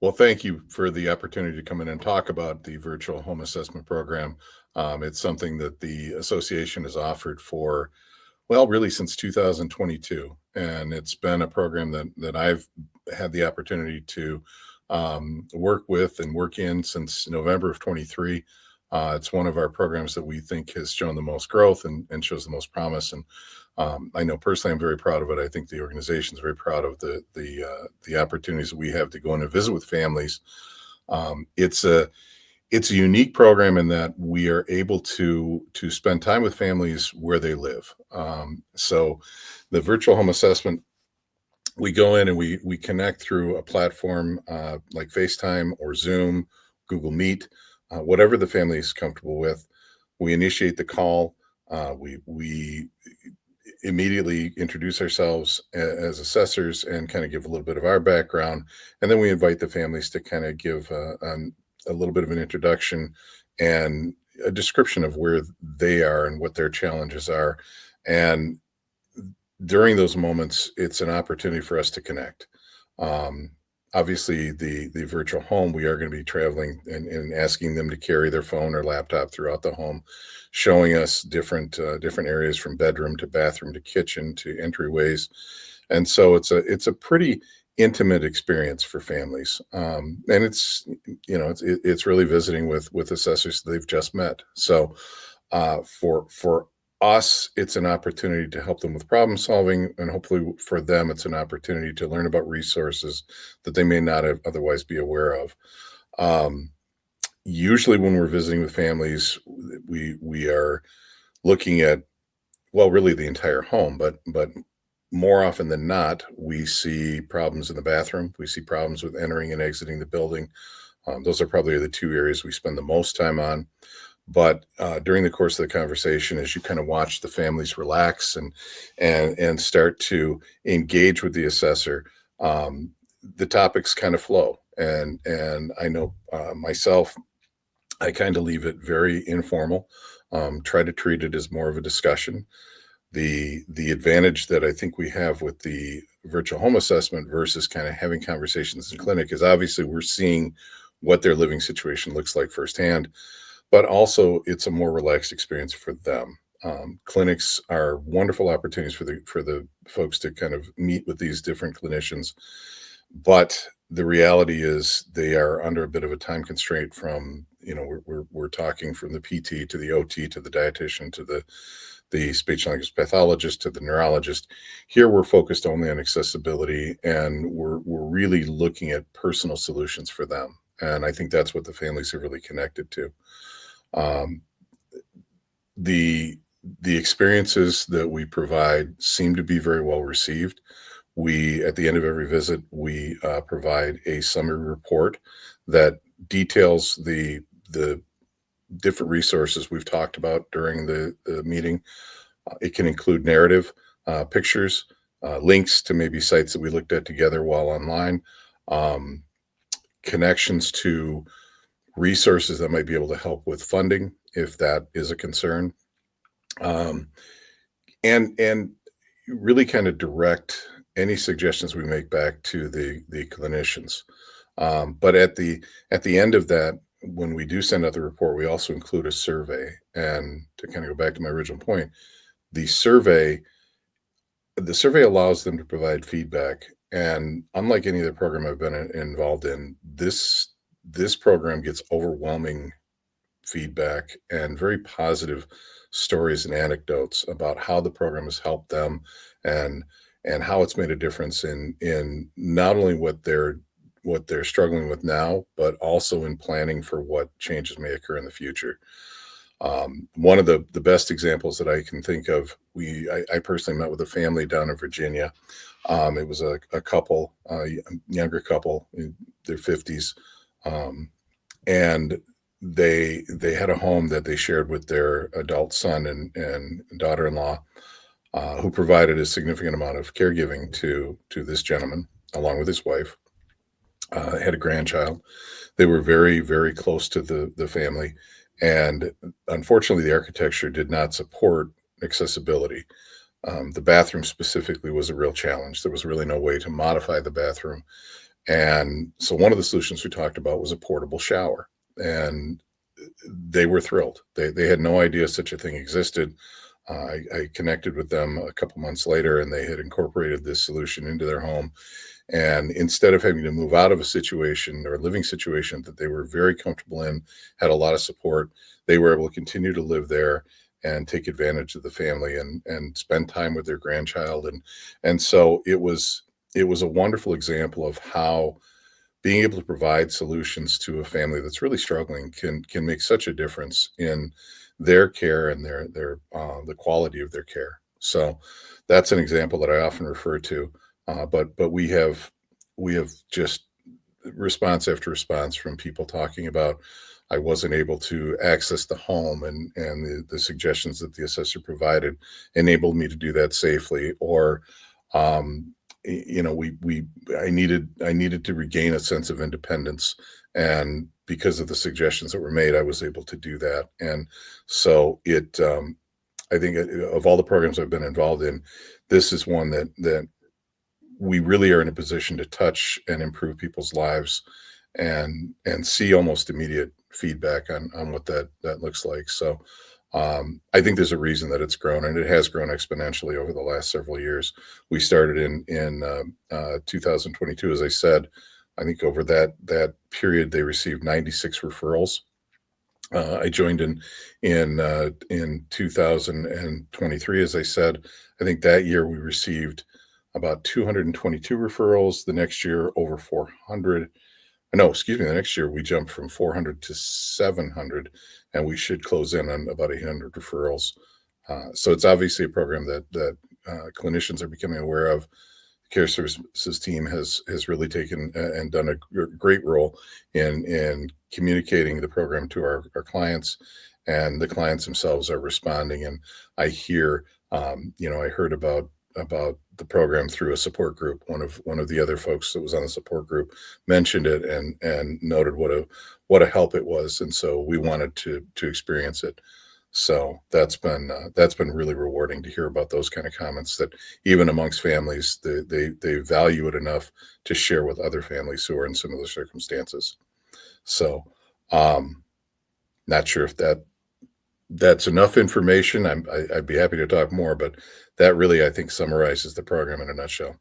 Well, thank you for the opportunity to come in and talk about the virtual home assessment program. It's something that the association has offered for, well, really since 2022, and it's been a program that I've had the opportunity to work with and work in since November of 23. It's one of our programs that we think has shown the most growth and shows the most promise. And I know personally, I'm very proud of it. I think the organization is very proud of the opportunities that we have to go in and visit with families. It's a unique program in that we are able to spend time with families where they live. So the virtual home assessment, we go in and we connect through a platform like FaceTime or Zoom, Google Meet, whatever the family is comfortable with. We initiate the call. We immediately introduce ourselves as assessors and kind of give a little bit of our background, and then we invite the families to kind of give a little bit of an introduction and a description of where they are and what their challenges are. And during those moments, it's an opportunity for us to connect. Um, Obviously, the virtual home, we are going to be traveling and asking them to carry their phone or laptop throughout the home, showing us different areas from bedroom to bathroom to kitchen to entryways, and so it's a pretty intimate experience for families, and it's really visiting with assessors they've just met. So for us, it's an opportunity to help them with problem solving, and hopefully for them, it's an opportunity to learn about resources that they may not have otherwise be aware of. Um, Usually, when we're visiting with families, we are looking at, well, really the entire home, but more often than not, we see problems in the bathroom. We see problems with entering and exiting the building. Those are probably the two areas we spend the most time on. But during the course of the conversation, as you kind of watch the families relax and start to engage with the assessor, um, the topics kind of flow. And I know myself, I kind of leave it very informal. Try to treat it as more of a discussion. The advantage that I think we have with the virtual home assessment versus kind of having conversations in clinic is obviously we're seeing what their living situation looks like firsthand, but also it's a more relaxed experience for them. Clinics are wonderful opportunities for the folks to kind of meet with these different clinicians, but the reality is they are under a bit of a time constraint from, we're talking from the PT to the OT to the dietitian to the speech language pathologist to the neurologist. Here we're focused only on accessibility, and we're really looking at personal solutions for them. And I think that's what the families have really connected to. Um, the the experiences that we provide seem to be very well received. We, at the end of every visit, we provide a summary report that details the different resources we've talked about during the meeting. It can include narrative, pictures, links to maybe sites that we looked at together while online, um, connections to resources that might be able to help with funding if that is a concern, um, and really kind of direct any suggestions we make back to the clinicians. But at the end of that, when we do send out the report, we also include a survey. And to kind of go back to my original point, the survey the survey allows them to provide feedback. And unlike any other program I've been involved in, this program gets overwhelming feedback and very positive stories and anecdotes about how the program has helped them and and how it's made a difference in not only what they're struggling with now, but also in planning for what changes may occur in the future. One of the best examples that I can think of, I personally met with a family down in Virginia. It was a couple, younger couple in their 50s, um, and they had a home that they shared with their adult son and daughter-in-law, who provided a significant amount of caregiving to this gentleman along with his wife. Had a grandchild. They were very, very close to the family, and unfortunately, the architecture did not support accessibility. The bathroom specifically was a real challenge. There was really no way to modify the bathroom, And so one of the solutions we talked about was a portable shower, and they were thrilled. They had no idea such a thing existed. I connected with them a couple months later, and they had incorporated this solution into their home. And instead of having to move out of a situation or a living situation that they were very comfortable in, had a lot of support, they were able to continue to live there and take advantage of the family and spend time with their grandchild. And so it was a wonderful example of how being able to provide solutions to a family that's really struggling can make such a difference in their care and their the quality of their care. So that's an example that I often refer to. But we have just response after response from people talking about, I wasn't able to access the home, and the suggestions that the assessor provided enabled me to do that safely. Or we I needed to regain a sense of independence, and because of the suggestions that were made, I was able to do that. And so I think of all the programs I've been involved in, this is one that we really are in a position to touch and improve people's lives, and see almost immediate feedback on what that looks like. So I think there's a reason that it's grown, and it has grown exponentially over the last several years. We started in 2022, as I said. I think over that period, they received 96 referrals. I joined in 2023, as I said. I think that year we received about 222 referrals. The next year, over 400. No, excuse me. The next year we jumped from 400 to 700, and we should close in on about 800 referrals. So it's obviously a program that clinicians are becoming aware of. The care services team has really taken and done a great role in communicating the program to our clients, and the clients themselves are responding. And I hear, I heard about the program through a support group. One of the other folks that was on the support group mentioned it and noted what a help it was, and so we wanted to experience it. So that's been really rewarding to hear about those kind of comments, that even amongst families, they value it enough to share with other families who are in similar circumstances. So not sure if that's enough information. I'd be happy to talk more, but that really, I think, summarizes the program in a nutshell.